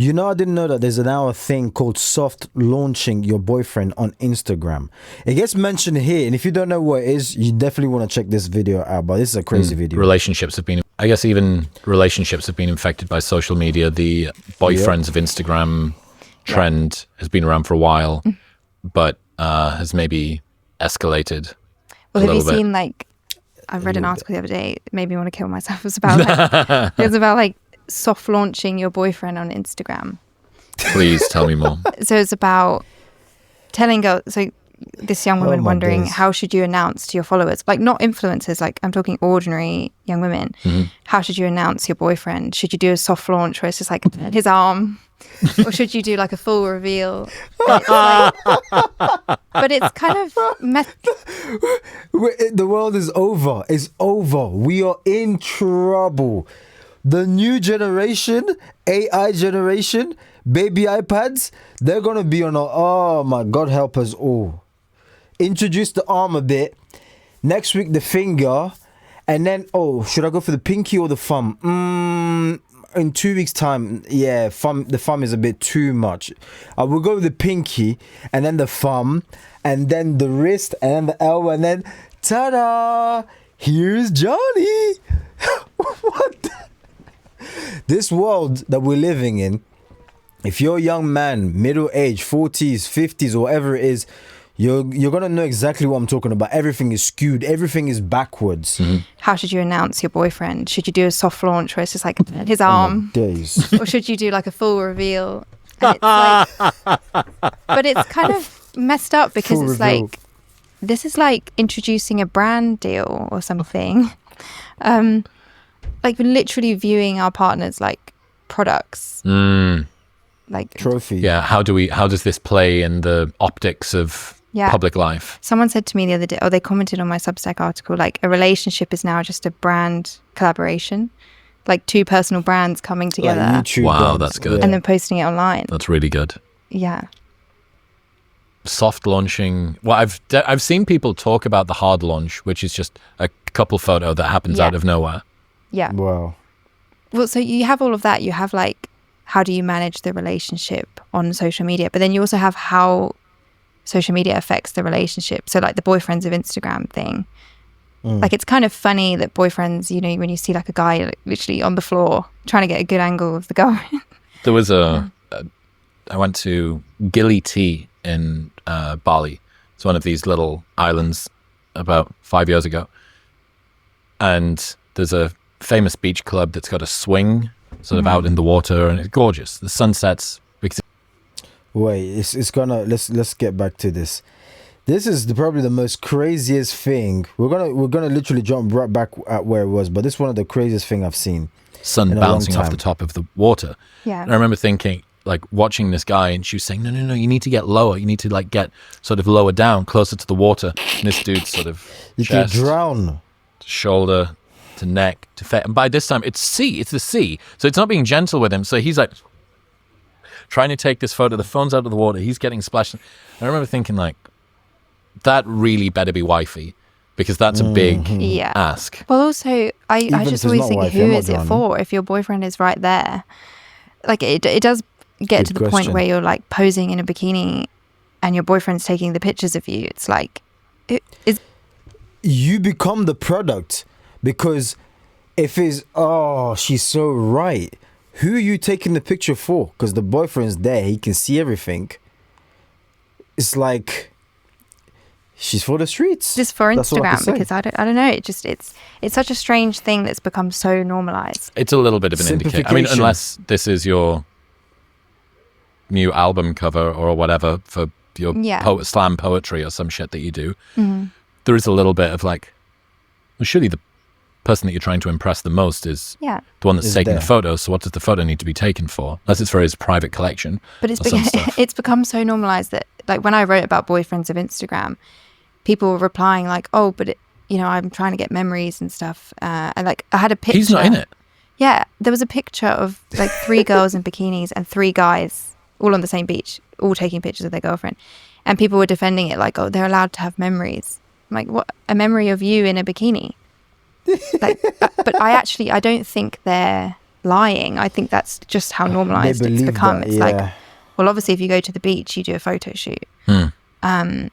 You know, I didn't know that there's now a thing called soft launching your boyfriend on Instagram. It gets mentioned here, and if you don't know what it is, you definitely want to check this video out. But this is a crazy video. Relationships have been, I guess, even relationships have been infected by social media. The boyfriends of Instagram trend has been around for a while, but has maybe escalated. Well, have you seen like? I read an article the other day. It made me want to kill myself. It was about like, it was about like soft launching your boyfriend on Instagram. Please tell me more. So it's about telling girls. So this young woman wondering how should you announce to your followers, like not influencers, like I'm talking ordinary young women. How should you announce your boyfriend? Should you do a soft launch where it's just like his arm, or should you do like a full reveal? But it's kind of The world is over. It's over. We are in trouble. The new generation, AI generation, baby iPads, they're going to be on a, oh my God, help us all. Introduce the arm a bit. Next week, the finger. And then, should I go for the pinky or the thumb? In 2 weeks' time, the thumb is a bit too much. I will go with the pinky, and then the thumb, and then the wrist, and then the elbow, and then, ta-da! Here's Johnny! What the? This world that we're living in, if you're a young man, middle age, 40s, 50s, or whatever it is, you're going to know exactly what I'm talking about. Everything is skewed. Everything is backwards. How should you announce your boyfriend? Should you do a soft launch where it's just like his arm? Days. Or should you do like a full reveal? And it's like, but it's kind of messed up because Full it's reveal. like, this is like introducing a brand deal or something. Like we're literally viewing our partners like products. Like Trophy. Yeah, how does this play in the optics of public life? Someone said to me the other day, they commented on my Substack article, like a relationship is now just a brand collaboration, like two personal brands coming together. Like YouTube Wow, brands. that's good. And then posting it online. That's really good. Yeah. Soft launching. Well, I've seen people talk about the hard launch, which is just a couple photo that happens out of nowhere. Yeah. Wow. Well, so you have all of that. You have like, how do you manage the relationship on social media? But then you also have how social media affects the relationship. So like the boyfriends of Instagram thing. Like it's kind of funny that boyfriends, you know, when you see like a guy like, literally on the floor trying to get a good angle of the girl. There was I went to Gili T in Bali. It's one of these little islands about 5 years ago. And there's a famous beach club that's got a swing sort of out in the water, and it's gorgeous. The sunsets. Wait, it's gonna let's get back to this. This is probably the most craziest thing. We're gonna literally jump right back at where it was, but this is one of the craziest thing I've seen. Sun in a long bouncing off time. the top of the water. Yeah. And I remember thinking, like watching this guy, and she was saying, no, you need to get lower. You need to like get sort of lower down, closer to the water. And this dude's sort of You chest, could drown. to shoulder, to neck, to face. And by this time, it's the sea. So it's not being gentle with him. So he's like trying to take this photo. The phone's out of the water. He's getting splashed. And I remember thinking, like, that really better be wifey, because that's a big ask. Well, also, I Even just if it's always not think, wife, who you're not is it drowning. for? If your boyfriend is right there, like it does get Good to the point question. where you're like posing in a bikini, and your boyfriend's taking the pictures of you. It's like, You become the product, because if it's she's so right. Who are you taking the picture for? Because the boyfriend's there, he can see everything. It's like she's for the streets. just for That's all I can Instagram, say. because I don't know. It's such a strange thing that's become so normalized. It's a little bit of an indicator. I mean, Simplification. unless this is your new album cover or whatever for your slam poetry or some shit that you do, there is a little bit of like, well, surely the person that you're trying to impress the most is the one that's Is taking the there. photo. So what does the photo need to be taken for? Unless it's for his private collection. But or some stuff. it's become so normalized that, like, when I wrote about boyfriends of Instagram, people were replying like, "Oh, but I'm trying to get memories and stuff." And like, I had a picture. He's not in it. Yeah, there was a picture of like 3 girls in bikinis and 3 guys all on the same beach, all taking pictures of their girlfriend, and people were defending it like, "Oh, they're allowed to have memories." I'm like, what? A memory of you in a bikini? Like, but I don't think they're lying. I think that's just how normalized it's become. It's like, well, obviously, if you go to the beach, you do a photo shoot. And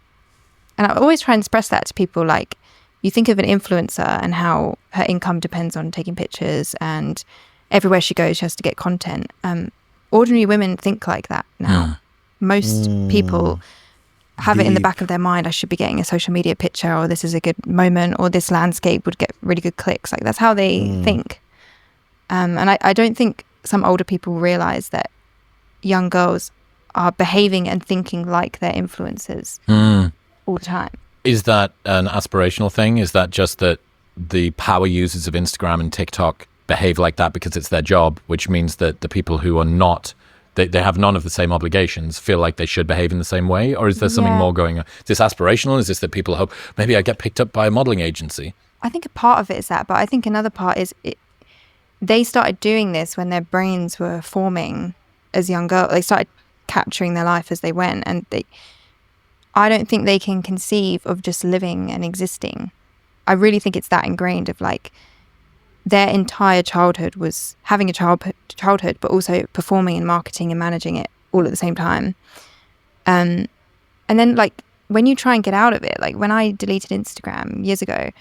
I always try and express that to people. Like, you think of an influencer and how her income depends on taking pictures, and everywhere she goes, she has to get content. Ordinary women think like that now. Most people have it in the back of their mind, I should be getting a social media picture, or this is a good moment, or this landscape would get really good clicks. Like, that's how they think. And I don't think some older people realize that young girls are behaving and thinking like their influencers all the time. Is that an aspirational thing? Is that just that the power users of Instagram and TikTok behave like that because it's their job, which means that the people who are not, they have none of the same obligations, feel like they should behave in the same way? Or is there something more going on? Is this aspirational? Is this that people hope, maybe I get picked up by a modeling agency? I think a part of it is that, but I think another part is they started doing this when their brains were forming as young girls. They started capturing their life as they went, and I don't think they can conceive of just living and existing. I really think it's that ingrained of like, their entire childhood was having a childhood, but also performing and marketing and managing it all at the same time. And then, like, when you try and get out of it, like when I deleted Instagram years ago,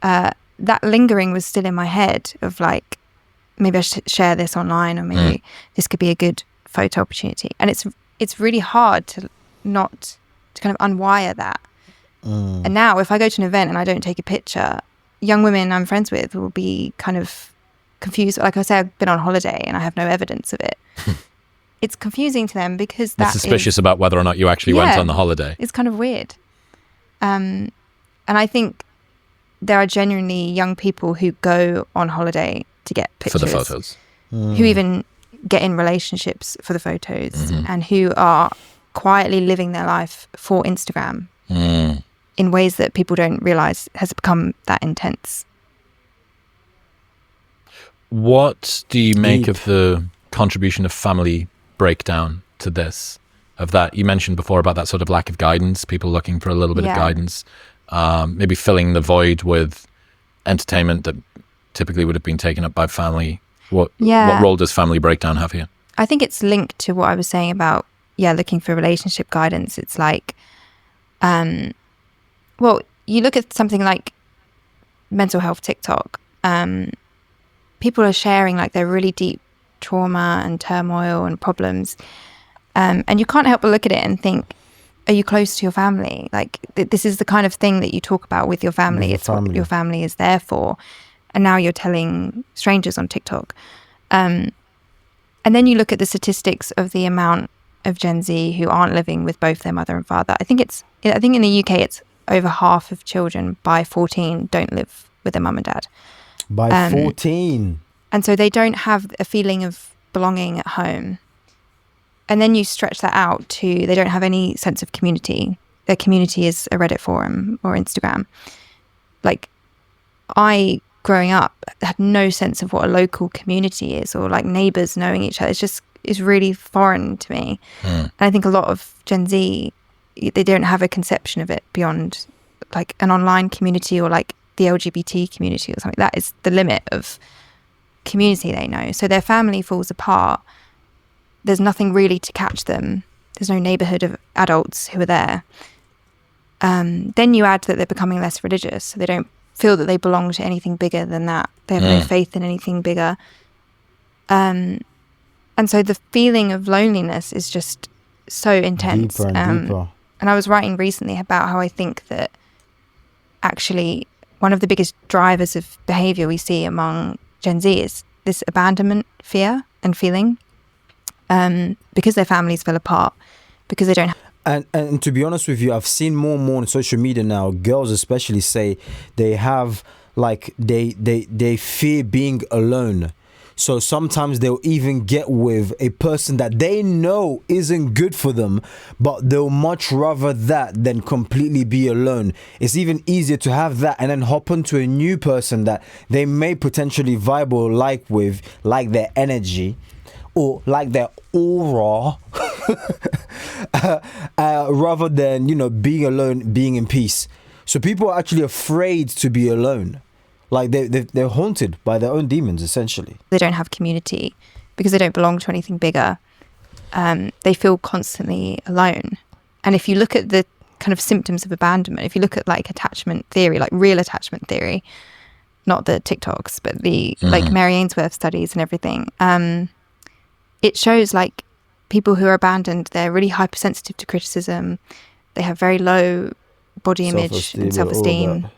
that lingering was still in my head of like, maybe I should share this online, or maybe this could be a good photo opportunity. And it's really hard to kind of unwire that. And now if I go to an event and I don't take a picture, young women I'm friends with will be kind of confused. Like I say, I've been on holiday and I have no evidence of it. It's confusing to them because they're suspicious about whether or not you actually went on the holiday. It's kind of weird. And I think there are genuinely young people who go on holiday to get pictures. For the photos. Who even get in relationships for the photos, and who are quietly living their life for Instagram. In ways that people don't realize has become that intense. What do you make of the contribution of family breakdown to this? Of that, you mentioned before about that sort of lack of guidance, people looking for a little bit of guidance, maybe filling the void with entertainment that typically would have been taken up by family. What role does family breakdown have here? I think it's linked to what I was saying about, looking for relationship guidance. It's like, well, you look at something like mental health TikTok, people are sharing like their really deep trauma and turmoil and problems. And you can't help but look at it and think, are you close to your family? Like, this is the kind of thing that you talk about with your family. It's what your family is there for. And now you're telling strangers on TikTok. And then you look at the statistics of the amount of Gen Z who aren't living with both their mother and father. I think in the UK, it's over half of children by 14 don't live with their mum and dad. By 14. And so they don't have a feeling of belonging at home. And then you stretch that out to they don't have any sense of community. Their community is a Reddit forum or Instagram. Like, I, growing up, had no sense of what a local community is, or like neighbours knowing each other. It's really foreign to me. And I think a lot of Gen Z, they don't have a conception of it beyond like an online community or like the LGBT community or something. That is the limit of community they know. So their family falls apart. There's nothing really to catch them. There's no neighbourhood of adults who are there. Then you add that they're becoming less religious, so they don't feel that they belong to anything bigger than that. They have no faith in anything bigger. And so the feeling of loneliness is just so intense. Deeper and deeper. And I was writing recently about how I think that actually one of the biggest drivers of behaviour we see among Gen Z is this abandonment fear and feeling, because their families fell apart, because they don't have. And to be honest with you, I've seen more and more on social media now, girls especially say they have like they fear being alone. So sometimes they'll even get with a person that they know isn't good for them, but they'll much rather that than completely be alone. It's even easier to have that and then hop onto a new person that they may potentially vibe or like their energy or like their aura, rather than, being alone, being in peace. So people are actually afraid to be alone. Like they're haunted by their own demons, essentially. They don't have community because they don't belong to anything bigger. They feel constantly alone. And if you look at the kind of symptoms of abandonment, if you look at like attachment theory, like real attachment theory, not the TikToks, but the like Mary Ainsworth studies and everything, it shows like people who are abandoned, they're really hypersensitive to criticism. They have very low body image and self-esteem.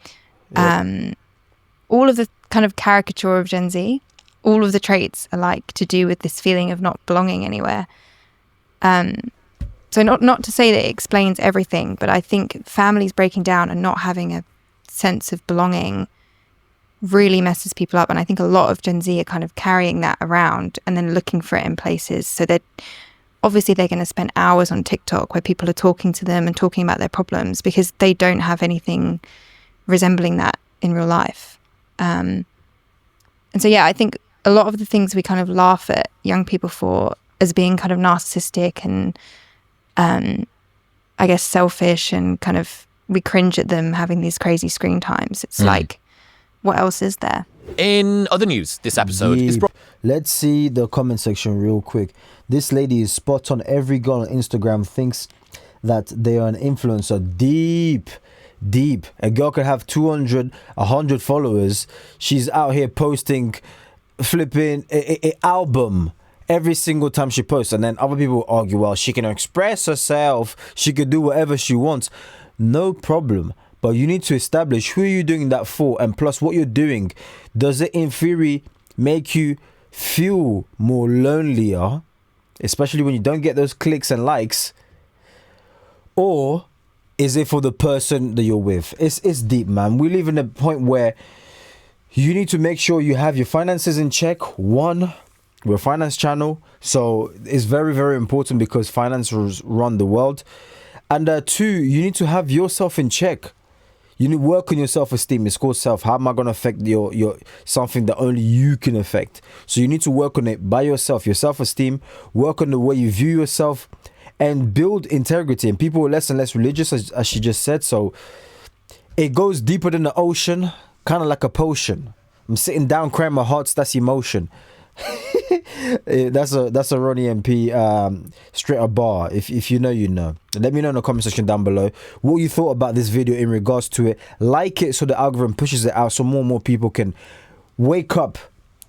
All of the kind of caricature of Gen Z, all of the traits are like to do with this feeling of not belonging anywhere. So not to say that it explains everything, but I think families breaking down and not having a sense of belonging really messes people up. And I think a lot of Gen Z are kind of carrying that around and then looking for it in places. So that obviously they're going to spend hours on TikTok where people are talking to them and talking about their problems because they don't have anything resembling that in real life. And so, yeah, I think a lot of the things we kind of laugh at young people for as being kind of narcissistic and I guess selfish, and kind of we cringe at them having these crazy screen times. It's like, what else is there? In other news, this episode is brought... Let's see the comment section real quick. This lady is spot on. Every girl on Instagram thinks that they are an influencer. Deep. A girl could have 200, 100 followers. She's out here posting, flipping a album every single time she posts. And then other people argue, well, she can express herself. She could do whatever she wants. No problem. But you need to establish who you're doing that for. And plus what you're doing. Does it in theory make you feel more lonelier? Especially when you don't get those clicks and likes. Or is it for the person that you're with? It's deep, man. We live in a point where you need to make sure you have your finances in check. One, we're a finance channel, so it's very, very important because finances run the world. And two, you need to have yourself in check. You need to work on your self-esteem. It's called self. How am I going to affect your something that only you can affect? So you need to work on it by yourself. Your self-esteem. Work on the way you view yourself. And build integrity. And people are less and less religious, as she just said. So it goes deeper than the ocean, kind of like a potion. I'm sitting down, crying my heart, that's emotion. That's a Ronnie MP straight up bar. If you know, you know. Let me know in the comment section down below what you thought about this video in regards to it. Like it so the algorithm pushes it out so more and more people can wake up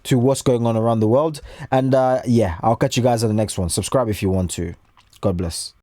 to what's going on around the world. And yeah, I'll catch you guys on the next one. Subscribe if you want to. God bless.